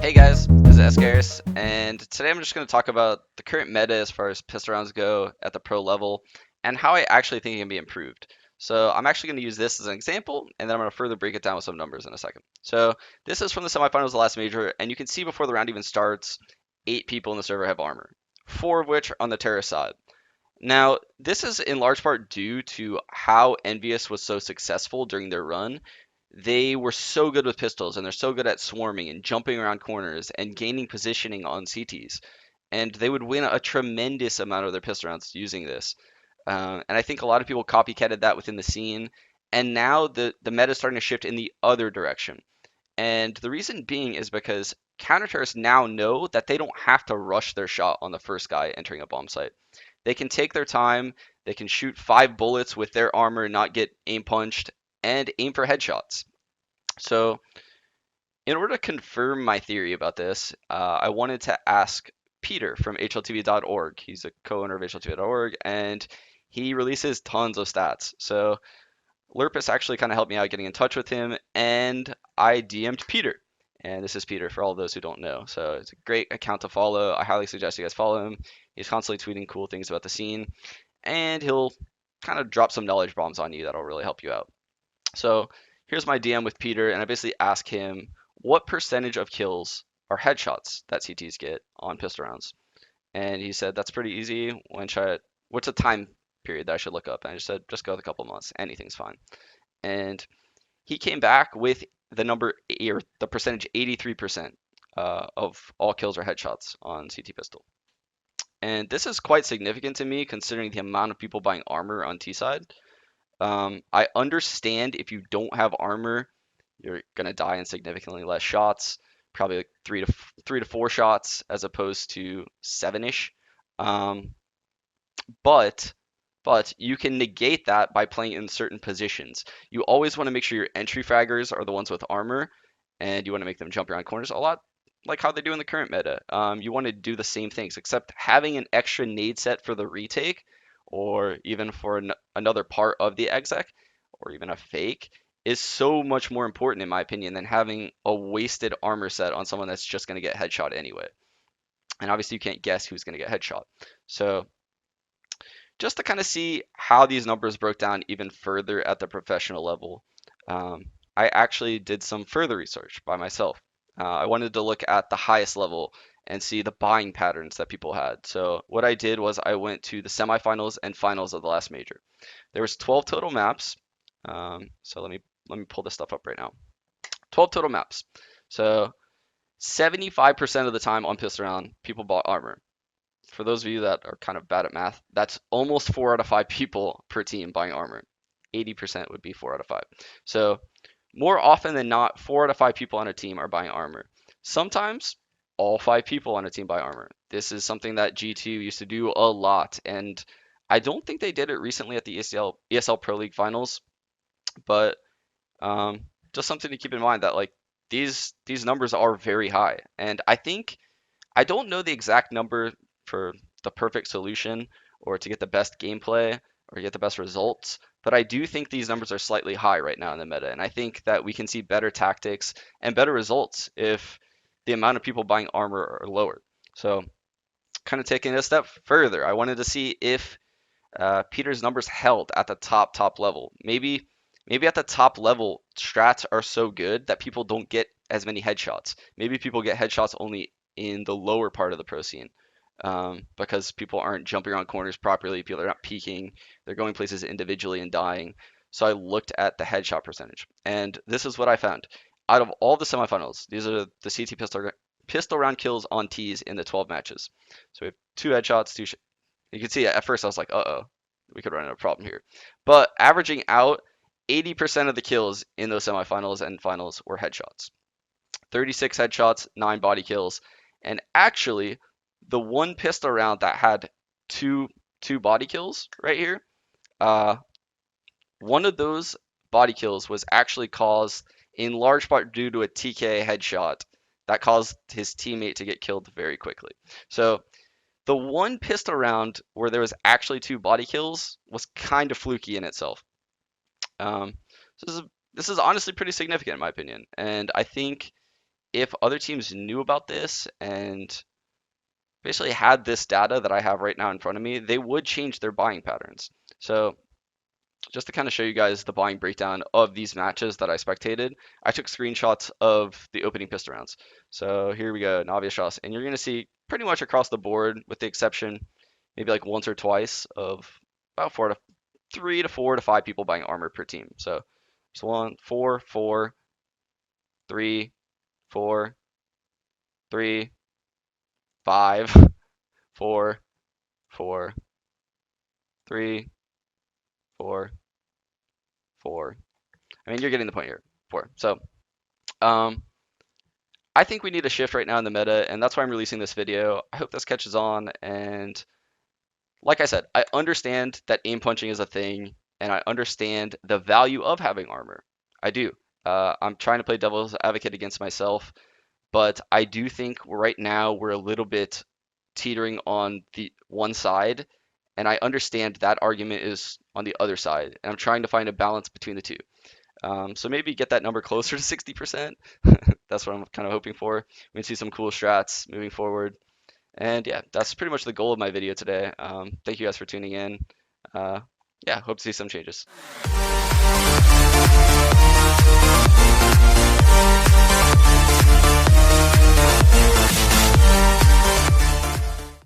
Hey guys, this is seangares, and today I'm just going to talk about the current meta as far as pistol rounds go at the pro level, and how I actually think it can be improved. So I'm actually going to use this as an example, and then I'm going to further break it down with some numbers in a second. So this is from the semifinals of the last major, and you can see before the round even starts, 8 people in the server have armor, 4 of which are on the terrorist side. Now, this is in large part due to how Envious was so successful during their run. They were so good with pistols, and they're so good at swarming and jumping around corners and gaining positioning on CTs. And they would win a tremendous amount of their pistol rounds using this. And I think a lot of people copycatted that within the scene. And now the meta is starting to shift in the other direction. And the reason being is because counter terrorists now know that they don't have to rush their shot on the first guy entering a bomb site. They can take their time, they can shoot 5 bullets with their armor and not get aim punched, and aim for headshots. So, in order to confirm my theory about this, I wanted to ask Peter from hltv.org. He's a co-owner of hltv.org, and he releases tons of stats. So, Lurpus actually kind of helped me out getting in touch with him, and I DM'd Peter. And this is Peter for all those who don't know. So, it's a great account to follow. I highly suggest you guys follow him. He's constantly tweeting cool things about the scene, and he'll kind of drop some knowledge bombs on you that'll really help you out. So here's my DM with Peter, and I basically ask him what percentage of kills are headshots that CTs get on pistol rounds. And he said that's pretty easy. What's a time period that I should look up? And I just said just go with a couple months. Anything's fine. And he came back with the number or the percentage 83% of all kills are headshots on CT pistol. And this is quite significant to me considering the amount of people buying armor on T side. I understand if you don't have armor, you're gonna die in significantly less shots, probably like three to four shots as opposed to seven-ish. Um, but but you can negate that by playing in certain positions. You always want to make sure your entry fraggers are the ones with armor, and you want to make them jump around corners a lot like how they do in the current meta. You want to do the same things, except having an extra nade set for the retake, or even for another part of the exec, or even a fake, is so much more important in my opinion than having a wasted armor set on someone that's just going to get headshot anyway. And obviously you can't guess who's going to get headshot. So just to kind of see how these numbers broke down even further at the professional level, I actually did some further research by myself. I wanted to look at the highest level and see the buying patterns that people had. So what I did was I went to the semifinals and finals of the last major. There was 12 total maps. So let me pull this stuff up right now. 12 total maps. So 75% of the time on pistol round, people bought armor. For those of you that are kind of bad at math, that's almost 4 out of 5 people per team buying armor. 80% would be 4 out of 5. So more often than not, 4 out of 5 people on a team are buying armor. Sometimes all 5 people on a team buy armor. This is something that G2 used to do a lot, and I don't think they did it recently at the ESL Pro League finals, but just something to keep in mind that like these numbers are very high, and I don't know the exact number for the perfect solution or to get the best gameplay or get the best results, but I do think these numbers are slightly high right now in the meta, and I think that we can see better tactics and better results if the amount of people buying armor are lower. So, kind of taking it a step further, I wanted to see if Peter's numbers held at the top level. Maybe at the top level, strats are so good that people don't get as many headshots. Maybe people get headshots only in the lower part of the pro scene, because people aren't jumping around corners properly, people are not peeking, they're going places individually and dying. So I looked at the headshot percentage, and this is what I found. Out of all the semifinals, these are the CT pistol round kills on T's in the 12 matches. So we have 2 headshots, you can see at first I was like, uh-oh, we could run into a problem here. But averaging out, 80% of the kills in those semifinals and finals were headshots. 36 headshots, 9 body kills, and actually the one pistol round that had two body kills right here, uh, one of those body kills was actually caused in large part due to a TK headshot that caused his teammate to get killed very quickly. So the one pistol round where there was actually 2 body kills was kind of fluky in itself. Um, so this is honestly pretty significant in my opinion, and I think if other teams knew about this and basically had this data that I have right now in front of me, they would change their buying patterns. So just to kind of show you guys the buying breakdown of these matches that I spectated, I took screenshots of the opening pistol rounds. So here we go, Navi shots, and you're going to see pretty much across the board, with the exception maybe like once or twice of about 3 to 4 to 5 people buying armor per team. So it's 1, 4, 4, 3, 4, 3, 5, 4, 4, 3, 4, 4. I mean, you're getting the point here. 4. So um, I think we need a shift right now in the meta, and that's why I'm releasing this video. I hope this catches on, and like I said, I understand that aim punching is a thing, and I understand the value of having armor. I do. I'm trying to play devil's advocate against myself, but I do think right now we're a little bit teetering on the one side, and I understand that argument is on the other side, and I'm trying to find a balance between the two. So maybe get that number closer to 60%. That's what I'm kind of hoping for. We can see some cool strats moving forward. And yeah, that's pretty much the goal of my video today. Thank you guys for tuning in. Uh, yeah, hope to see some changes.